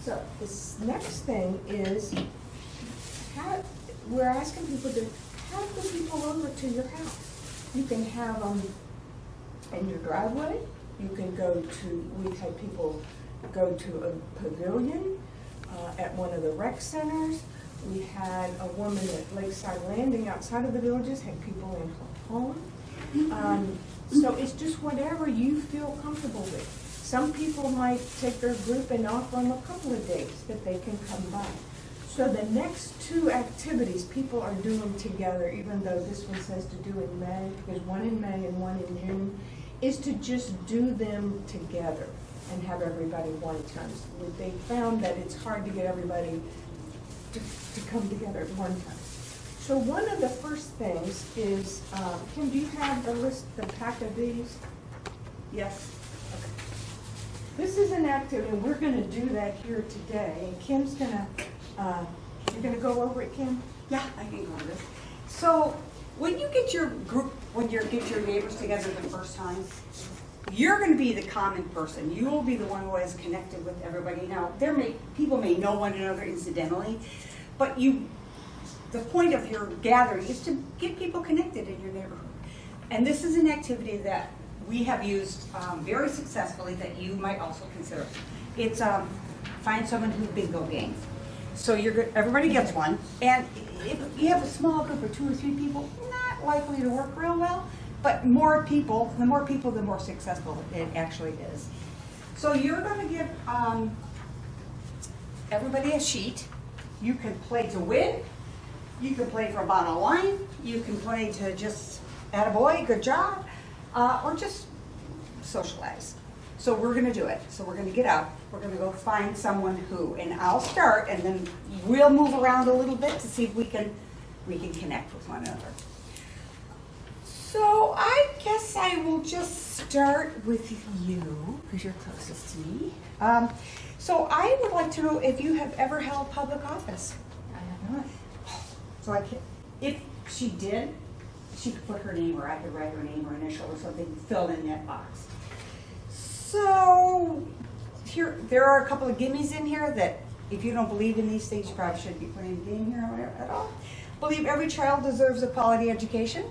So this next thing is, we're asking people to have the people over to your house. You can have them in your driveway. You can we've had people go to a pavilion at one of the rec centers. We had a woman at Lakeside Landing outside of the villages, had people in her home. So it's just whatever you feel comfortable with. Some people might take their group and offer them a couple of days that they can come by. So the next two activities people are doing together, even though this one says to do in May, there's one in May and one in June, is to just do them together and have everybody one time. They found that it's hard to get everybody to come together at one time. So one of the first things is, Kim, do you have the pack of these? Yes? Okay. This is an activity, and we're gonna do that here today, and Kim's gonna, you're gonna go over it, Kim? Yeah, I can go over this. So when you get your group, get your neighbors together the first time, you're going to be the common person. You will be the one who has connected with everybody. Now, people may know one another incidentally, but the point of your gathering is to get people connected in your neighborhood. And this is an activity that we have used very successfully that you might also consider. It's find someone who's bingo game. So everybody gets one, and if you have a small group of 2 or 3 people, not likely to work real well. But the more people, the more successful it actually is. So you're going to give everybody a sheet. You can play to win. You can play for a bottle of wine. You can play to just, attaboy, good job, or just socialize. So we're going to do it. So we're going to get up. We're going to go find someone who, and I'll start, and then we'll move around a little bit to see if we can connect with one another. So I guess I will just start with you, because you're closest to me. So I would like to know if you have ever held public office. I have not. So if she did, she could put her name, or I could write her name or initial or something filled in that box. So there are a couple of gimmies in here that if you don't believe in these things, you probably shouldn't be putting a game here at all. Believe every child deserves a quality education.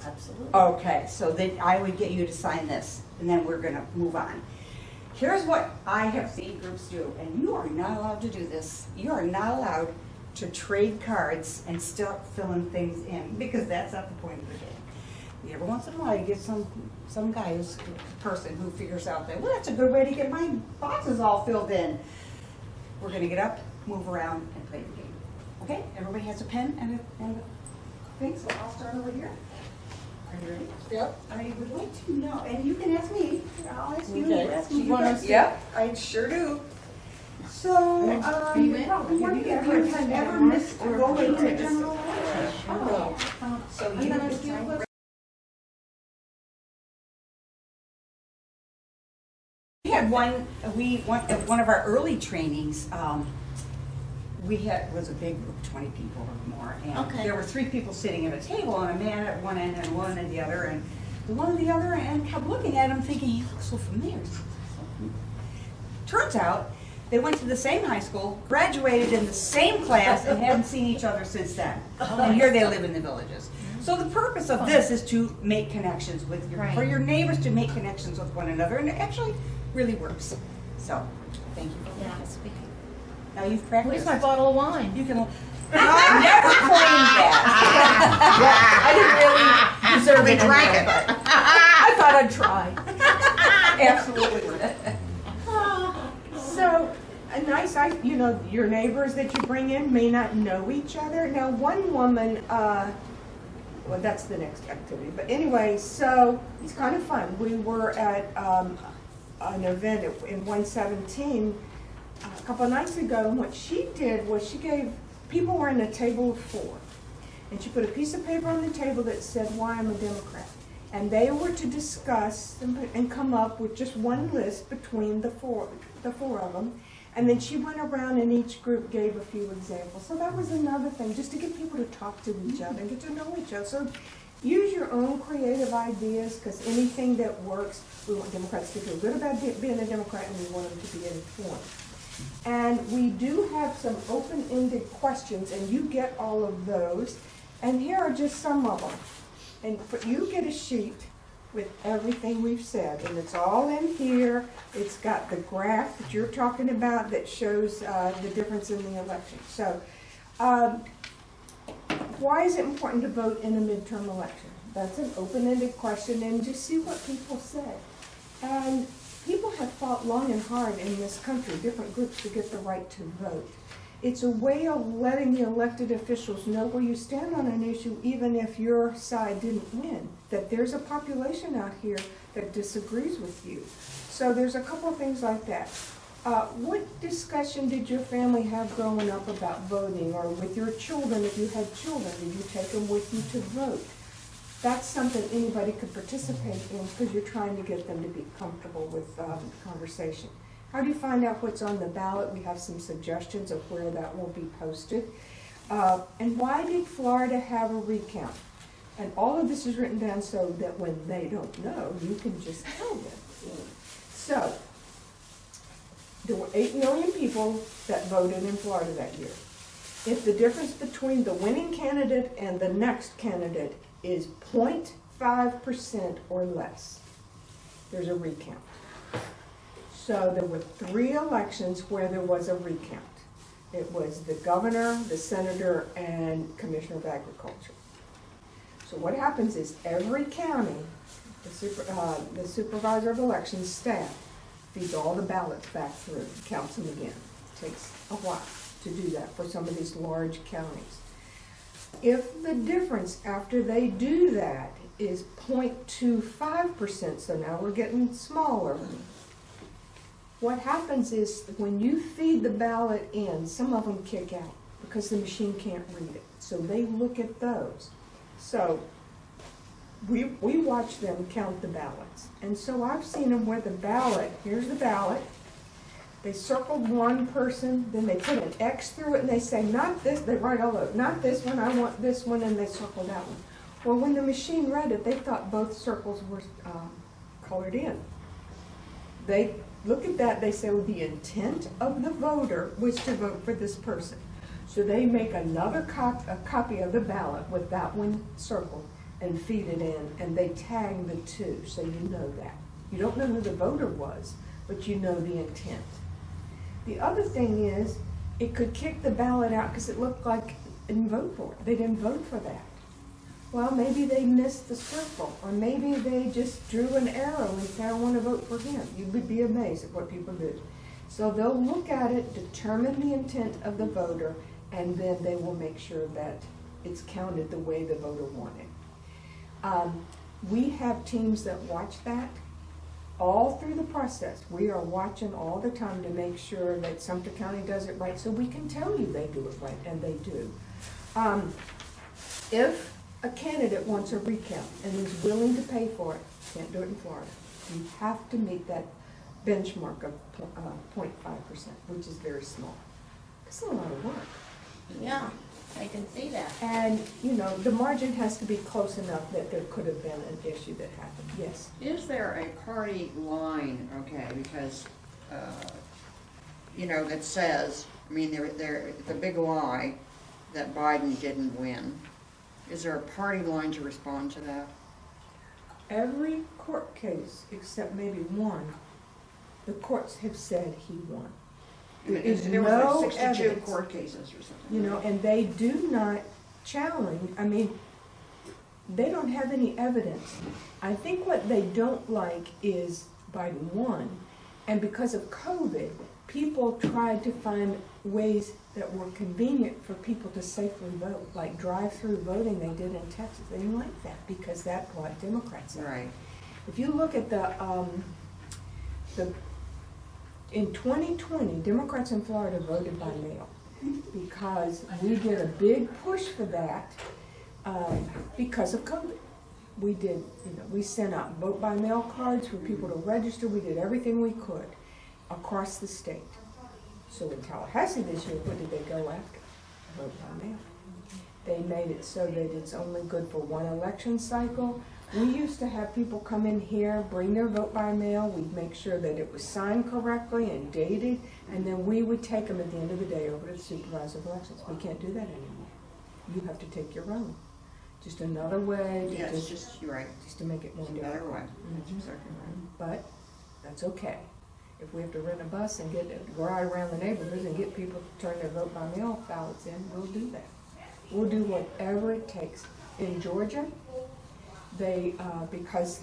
Absolutely. Okay, so then I would get you to sign this, and then we're going to move on. Here's what I have seen groups do, and you are not allowed to do this. You are not allowed to trade cards and start filling things in, because that's not the point of the game. Every once in a while, you get some person who figures out that, well, that's a good way to get my boxes all filled in. We're going to get up, move around, and play the game. Okay, everybody has a pen and a thing, so I'll start over here. Are you ready? Yep. I would like to know, and you can ask me. I'll ask you. Okay. You ask me. You want us to- Yep, I sure do. So, have you ever missed going to general election? Oh. So I'm gonna do we had one of our early trainings. Was a big group, 20 people or more, and Okay. there were 3 people sitting at a table, and a man at one end and one at the other, and the one at the other end kept looking at him thinking, he looks so familiar. Turns out, they went to the same high school, graduated in the same class, and hadn't seen each other since then. And here they live in the villages. So the purpose of this is to make connections with for your neighbors, to make connections with one another, and it actually really works. So, thank you for participating. Now you've practiced. Where's my bottle of wine? You can. I never claimed that. I didn't really deserve it. drank it. But I thought I'd try. Absolutely worth it. So, your neighbors that you bring in may not know each other. Now, one woman, well, that's the next activity. But anyway, so it's kind of fun. We were at an event in 117 a couple of nights ago, and what she did was people were in a table of 4, and she put a piece of paper on the table that said, "Why I'm a Democrat." And they were to discuss and come up with just one list between the four of them. And then she went around and each group gave a few examples. So that was another thing, just to get people to talk to each other and get to know each other. So use your own creative ideas, because anything that works, we want Democrats to feel good about being a Democrat, and we want them to be informed. And we do have some open-ended questions, and you get all of those. And here are just some of them. And you get a sheet with everything we've said, and it's all in here. It's got the graph that you're talking about that shows the difference in the election. So, why is it important to vote in a midterm election? That's an open-ended question, and just see what people say. And people have fought long and hard in this country, different groups, to get the right to vote. It's a way of letting the elected officials know where you stand on an issue, even if your side didn't win, that there's a population out here that disagrees with you. So there's a couple of things like that. What discussion did your family have growing up about voting, or with your children, if you had children, did you take them with you to vote? That's something anybody could participate in, because you're trying to get them to be comfortable with conversation. How do you find out what's on the ballot? We have some suggestions of where that will be posted. And why did Florida have a recount? And all of this is written down so that when they don't know, you can just tell them. So, there were 8 million people that voted in Florida that year. If the difference between the winning candidate and the next candidate is 0.5% or less, there's a recount. So there were 3 elections where there was a recount. It was the governor, the senator, and commissioner of agriculture. So what happens is every county, the supervisor of elections staff feeds all the ballots back through, counts them again. It takes a while to do that for some of these large counties. If the difference after they do that is 0.25%, so now we're getting smaller, what happens is when you feed the ballot in, some of them kick out because the machine can't read it. So they look at those. So we watch them count the ballots. And so I've seen them where the ballot, here's the ballot, they circled one person, then they put an X through it and they say, not this, they write all over, not this one, I want this one, and they circle that one. Well, when the machine read it, they thought both circles were colored in. They look at that, they say, well, the intent of the voter was to vote for this person. So they make another copy of the ballot with that one circled and feed it in, and they tag the 2, so you know that. You don't know who the voter was, but you know the intent. The other thing is, it could kick the ballot out because it looked like it didn't vote for it. They didn't vote for that. Well, maybe they missed the circle, or maybe they just drew an arrow and said, I want to vote for him. You would be amazed at what people do. So they'll look at it, determine the intent of the voter, and then they will make sure that it's counted the way the voter wanted. We have teams that watch that all through the process. We are watching all the time to make sure that Sumter County does it right, so we can tell you they do it right, and they do. If a candidate wants a recount and is willing to pay for it, can't do it in Florida. You have to meet that benchmark of 0.5%, which is very small. It's a lot of work. Yeah, I can see that. And, you know, the margin has to be close enough that there could have been an issue that happened. Yes? Is there a party line, okay, because, you know, that says, I mean, the big lie that Biden didn't win. Is there a party line to respond to that? Every court case, except maybe one, the courts have said he won. There is There was no like 62 evidence. court cases or something. You know, and they do not challenge, I mean, they don't have any evidence. I think what they don't like is Biden won, and because of COVID, people tried to find ways that were convenient for people to safely vote, like drive-through voting they did in Texas. They didn't like that because that brought Democrats out. Right. If you look at in 2020, Democrats in Florida voted by mail because we did a big push for that because of COVID. We did, you know, we sent out vote by mail cards for people to register. We did everything we could across the state. So in Tallahassee this year, what did they go after? Vote by mail. They made it so that it's only good for one election cycle. We used to have people come in here, bring their vote by mail, we'd make sure that it was signed correctly and dated, and then we would take them at the end of the day over to the supervisor of elections. We can't do that anymore. You have to take your own. Just another way Yeah, to it's just, you're right, just to make it more it's a better difficult. way. That's exactly right. But that's okay. If we have to rent a bus and ride around the neighborhoods and get people to turn their vote by mail ballots in, we'll do that. We'll do whatever it takes. In Georgia, they, because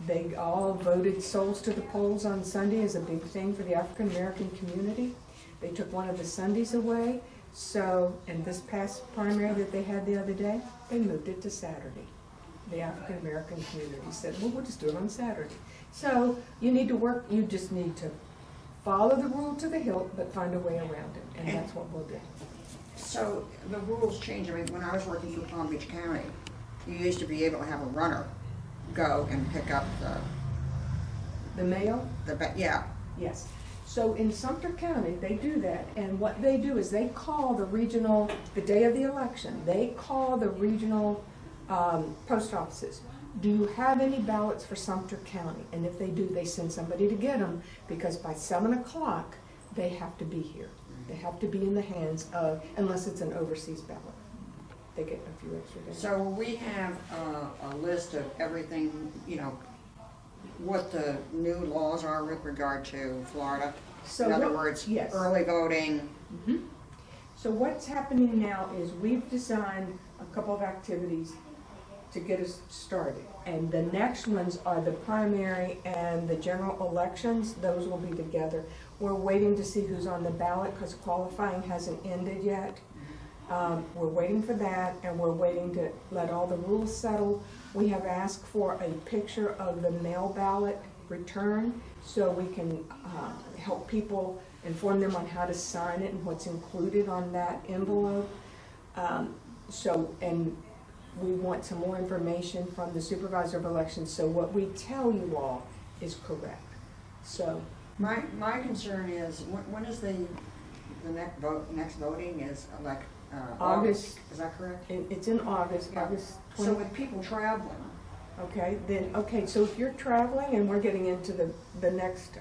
they all voted souls to the polls on Sunday is a big thing for the African American community. They took one of the Sundays away. So, in this past primary that they had the other day, they moved it to Saturday. The African American community said, well, we'll just do it on Saturday. So, you need to work, you just need to follow the rule to the hilt, but find a way around it, and that's what we'll do. So the rules change. I mean, when I was working for Palm Beach County, you used to be able to have a runner go and pick up The mail? yeah. Yes. So in Sumter County, they do that, and what they do is they call the regional, the day of the election, they call the regional post offices. Do you have any ballots for Sumter County? And if they do, they send somebody to get them, because by 7 o'clock, they have to be here. They have to be in the hands of, unless it's an overseas ballot. They get a few extra days. So we have a list of everything, you know, what the new laws are with regard to Florida. So In other what- words, yes. early voting. Mhm. So what's happening now is we've designed a couple of activities to get us started. And the next ones are the primary and the general elections. Those will be together. We're waiting to see who's on the ballot because qualifying hasn't ended yet. We're waiting for that, and we're waiting to let all the rules settle. We have asked for a picture of the mail ballot return so we can help people, inform them on how to sign it and what's included on that envelope. And we want some more information from the supervisor of elections, so what we tell you all is correct. So, My concern is, when is the next voting is like August? Is that correct? it's in August, Yeah. August So 20. with people traveling, Okay, so if you're traveling, and we're getting into the next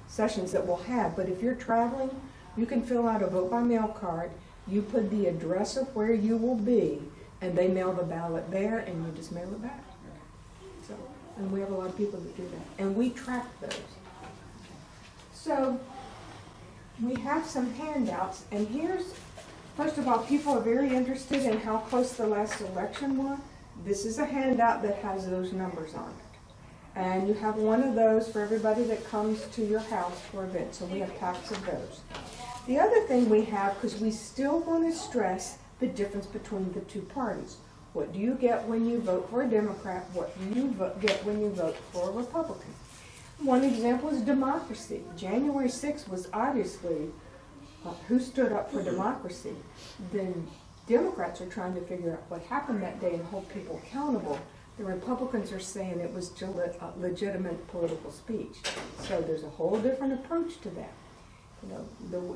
sessions that we'll have, but if you're traveling, you can fill out a vote by mail card, you put the address of where you will be, and they mail the ballot there, and you just mail it back. So, and we have a lot of people that do that, and we track those. So, we have some handouts, and here's, first of all, people are very interested in how close the last election was. This is a handout that has those numbers on it. And you have one of those for everybody that comes to your house for events, so we have packs of those. The other thing we have, because we still want to stress the difference between the two parties. What do you get when you vote for a Democrat? What do you get when you vote for a Republican? One example is democracy. January 6th was obviously who stood up for democracy. Then Democrats are trying to figure out what happened that day and hold people accountable. The Republicans are saying it was legitimate political speech. So there's a whole different approach to that.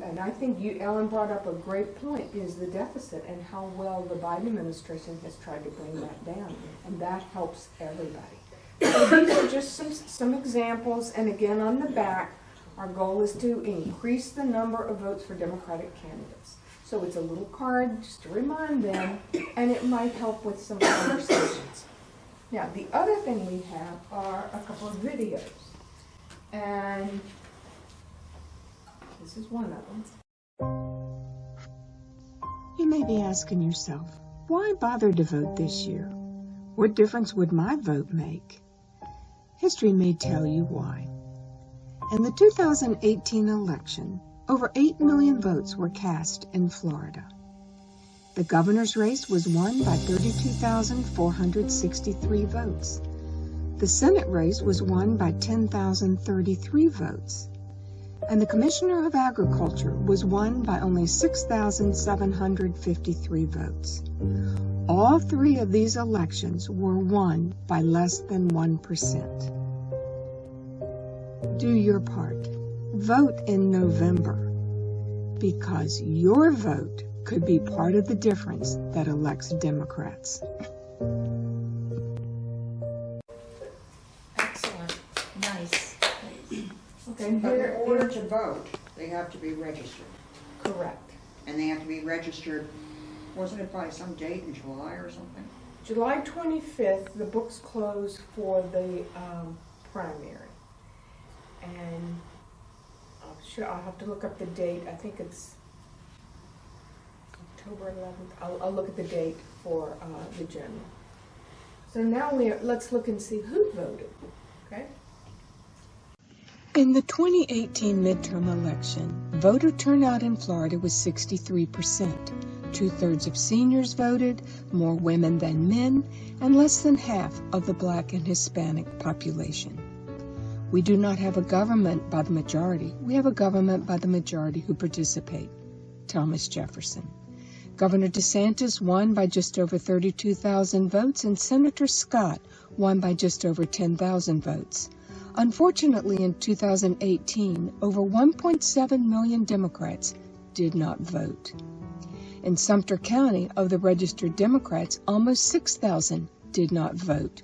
And I think Ellen brought up a great point, is the deficit and how well the Biden administration has tried to bring that down. And that helps everybody. So these are just some examples, and again on the back, our goal is to increase the number of votes for Democratic candidates. So it's a little card just to remind them, and it might help with some conversations. Now, the other thing we have are a couple of videos, and this is one of them. You may be asking yourself, why bother to vote this year? What difference would my vote make? History may tell you why. In the 2018 election, over 8 million votes were cast in Florida. The governor's race was won by 32,463 votes. The Senate race was won by 10,033 votes. And the Commissioner of Agriculture was won by only 6,753 votes. All three of these elections were won by less than 1%. Do your part. Vote in November, because your vote could be part of the difference that elects Democrats. they have to be registered. Correct. And they have to be registered, wasn't it by some date in July or something? July 25th, the books close for the primary. And I'll have to look up the date. I think it's October 11th. I'll look at the date for the general. So now let's look and see who voted. Okay? In the 2018 midterm election, voter turnout in Florida was 63%. 2/3 of seniors voted, more women than men, and less than half of the Black and Hispanic population. We do not have a government by the majority. We have a government by the majority who participate. Thomas Jefferson. Governor DeSantis won by just over 32,000 votes, and Senator Scott won by just over 10,000 votes. Unfortunately, in 2018, over 1.7 million Democrats did not vote. In Sumter County, of the registered Democrats, almost 6,000 did not vote.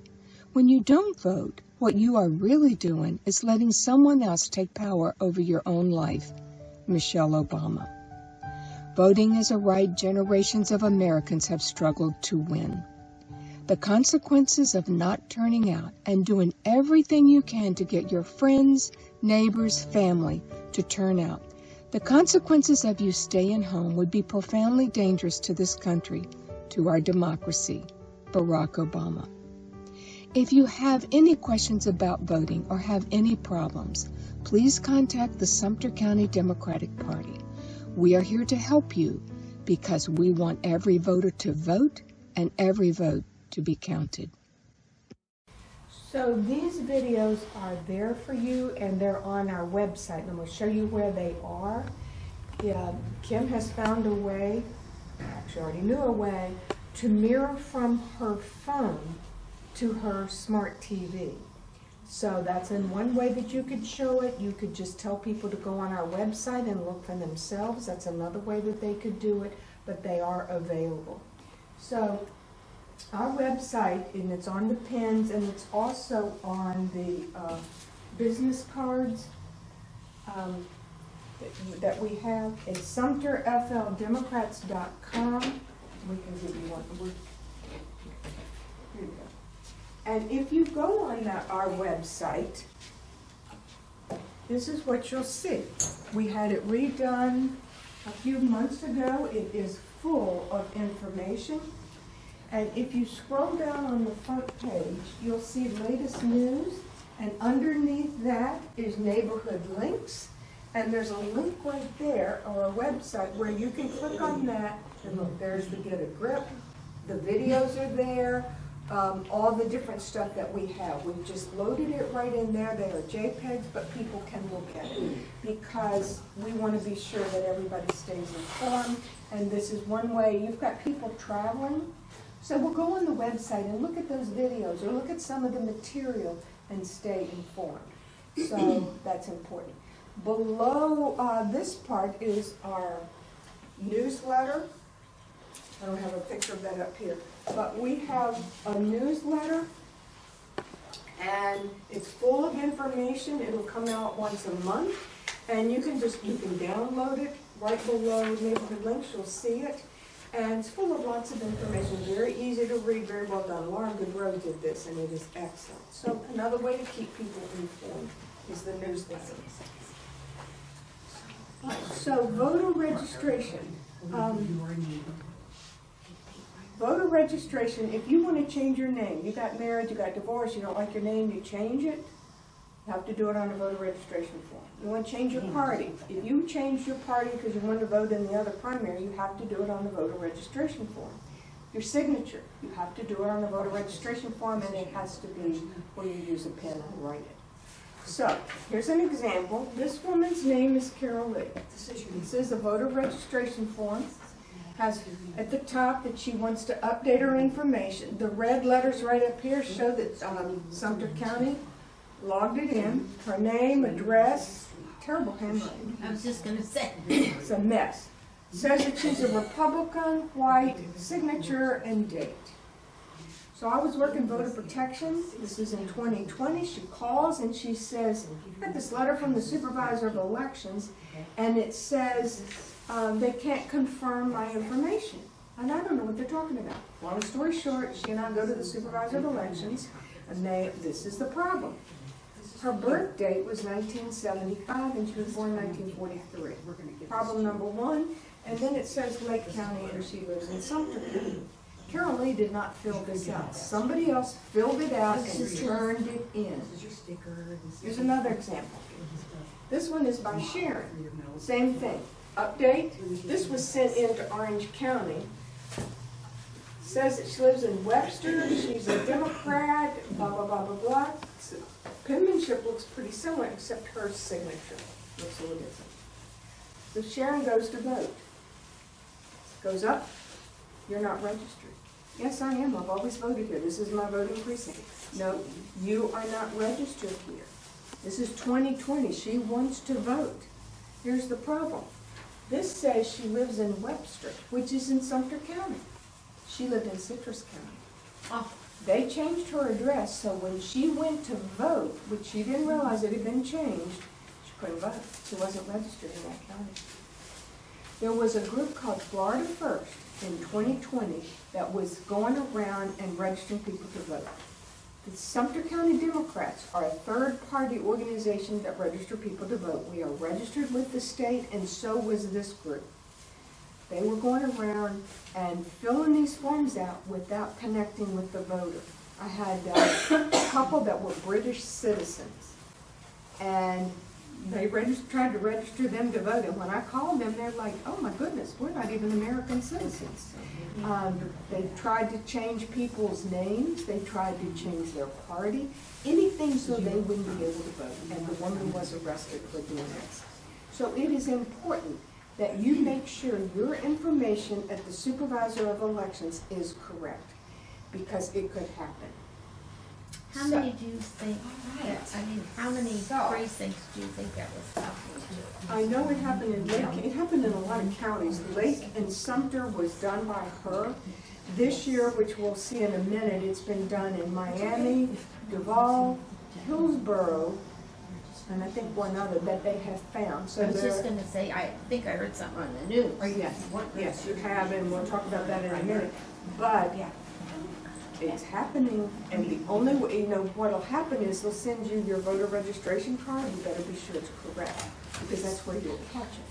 When you don't vote, what you are really doing is letting someone else take power over your own life. Michelle Obama. Voting is a right generations of Americans have struggled to win. The consequences of not turning out and doing everything you can to get your friends, neighbors, family to turn out. The consequences of you staying home would be profoundly dangerous to this country, to our democracy. Barack Obama. If you have any questions about voting or have any problems, please contact the Sumter County Democratic Party. We are here to help you because we want every voter to vote and every vote to be counted. So these videos are there for you, and they're on our website. And I'm going to show you where they are. Kim has found a way, actually already knew a way, to mirror from her phone to her smart TV. So that's in one way that you could show it. You could just tell people to go on our website and look for themselves. That's another way that they could do it, but they are available. So our website, and it's on the pins, and it's also on the business cards that we have, is SumterFLDemocrats.com. We can give you one. Here you go. And if you go on our website, this is what you'll see. We had it redone a few months ago. It is full of information. And if you scroll down on the front page, you'll see latest news. And underneath that is neighborhood links. And there's a link right there, or a website, where you can click on that. And look, there's the Get a Grip. The videos are there. All the different stuff that we have. We've just loaded it right in there. They are JPEGs, but people can look at it because we want to be sure that everybody stays informed. And this is one way. You've got people traveling. So we'll go on the website and look at those videos or look at some of the material and stay informed. So that's important. Below this part is our newsletter. I don't have a picture of that up here. But we have a newsletter, and it's full of information. It'll come out once a month, and you can download it right below neighborhood links. You'll see it, and it's full of lots of information. Very easy to read, very well done. Lauren Goodrow did this, and it is excellent. So another way to keep people informed is the newsletter. So voter registration. Voter registration, if you want to change your name, you got married, you got divorced, you don't like your name, you change it, you have to do it on a voter registration form. You want to change your party. If you changed your party because you wanted to vote in the other primary, you have to do it on the voter registration form. Your signature, you have to do it on the voter registration form, and it has to be where you use a pen and write it. So, here's an example. This woman's name is Carol Lee. This is a voter registration form. Has at the top that she wants to update her information. The red letters right up here show that Sumter County logged it in. Her name, address, terrible handwriting. I was just gonna say. It's a mess. Says that she's a Republican, white, signature, and date. So I was working voter protection, this is in 2020, she calls and she says, I got this letter from the supervisor of elections, and it says, they can't confirm my information. And I don't know what they're talking about. Long story short, she and I go to the supervisor of elections, and this is the problem. Her birth date was 1975, and she was born 1943. Problem number one, and then it says Lake County, and she lives in Sumter County. Carol Lee did not fill this out. Somebody else filled it out and turned it in. Here's another example. This one is by Sharon. Same thing. Update. This was sent into Orange County. Says that she lives in Webster. She's a Democrat. Blah, blah, blah, blah, blah. Penmanship looks pretty similar, except her signature looks a little different. So Sharon goes to vote. Goes up. You're not registered. Yes, I am. I've always voted here. This is my voting precinct. No, you are not registered here. This is 2020. She wants to vote. Here's the problem. This says she lives in Webster, which is in Sumter County. She lived in Citrus County. Oh, They changed her address, so when she went to vote, which she didn't realize it had been changed, she couldn't vote. She wasn't registered in that county. There was a group called Florida First in 2020 that was going around and registering people to vote. The Sumter County Democrats are a third-party organization that register people to vote. We are registered with the state, and so was this group. They were going around and filling these forms out without connecting with the voter. I had a couple that were British citizens, and they tried to register them to vote, and when I called them, they're like, oh my goodness, we're not even American citizens. They tried to change people's names, they tried to change their party, anything so they wouldn't be able to vote, and the woman was arrested for doing this. So it is important that you make sure your information at the supervisor of elections is correct, because it could happen. how many do you think, how many precincts do you think that was happening to? I know it happened in Lake, it happened in a lot of counties. Lake and Sumter was done by her. This year, which we'll see in a minute, it's been done in Miami, Duval, Hillsborough, and I think one other that they have found. So I was just there- gonna say, I think I heard something on the news. Oh, yes, you have, and we'll talk about that in a minute. But it's happening, and the only way, what'll happen is they'll send you your voter registration card. You better be sure it's correct, because that's where you'll catch it.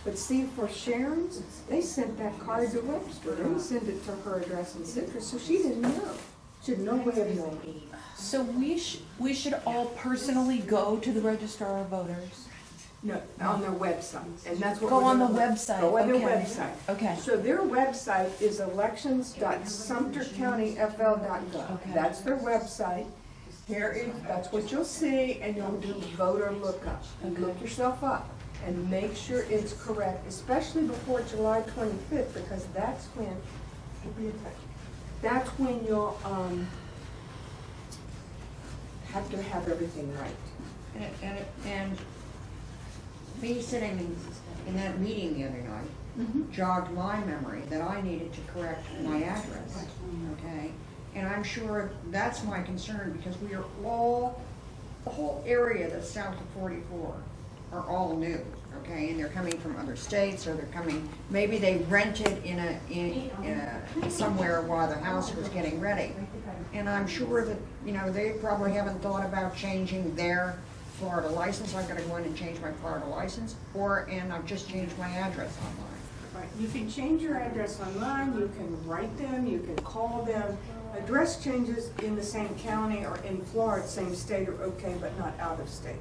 But see, for Sharon's, they sent that card to Webster. They didn't send it to her address in Citrus, so she didn't know. She had no way of knowing. So we should all personally go to the registrar of voters? No, on their website, and that's what Go we're on the gonna- website, Go on their okay. website. Okay. So their website is elections.sumtercountyfl.gov. Okay. That's their website. That's what you'll see, and you'll do voter lookup. Look yourself up and make sure it's correct, especially before July 25th, because that's when, you'll, have to have everything right. And me sitting in that meeting the other night jogged my memory that I needed to correct my address, okay? And I'm sure that's my concern, because we are all, the whole area that's south of 44 are all new, okay? And they're coming from other states, or they're coming, maybe they rented in somewhere while the house was getting ready. And I'm sure that, they probably haven't thought about changing their Florida license. I'm gonna go in and change my Florida license, and I've just changed my address online. Right, you can change your address online, you can write them, you can call them. Address changes in the same county or in Florida, same state are okay, but not out of state.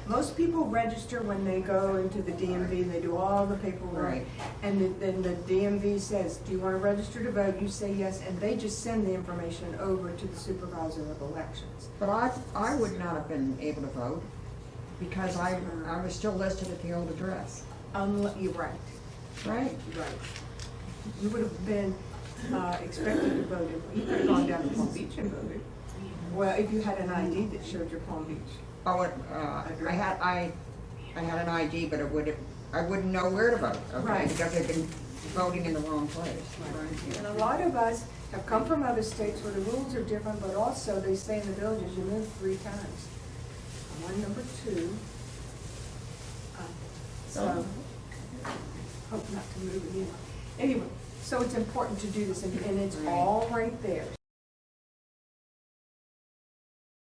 Most people register when they go into the DMV, they do all the paperwork. Right. And then the DMV says, do you want to register to vote? You say yes, and they just send the information over to the supervisor of elections. But I would not have been able to vote, because I was still listed at the old address. You're right. Right. Right. You would have been expected to vote, you could have gone down to Palm Beach and voted. Well, if you had an ID that showed your Palm Beach. Oh, I had an ID, but I wouldn't know where to vote, okay? Right. Because voting in the wrong place, right? And a lot of us have come from other states where the rules are different, but also they say in the villages, you move 3 times. I'm on number 2. So, hope not to move again. Anyway, so it's important to do this, and it's all right there.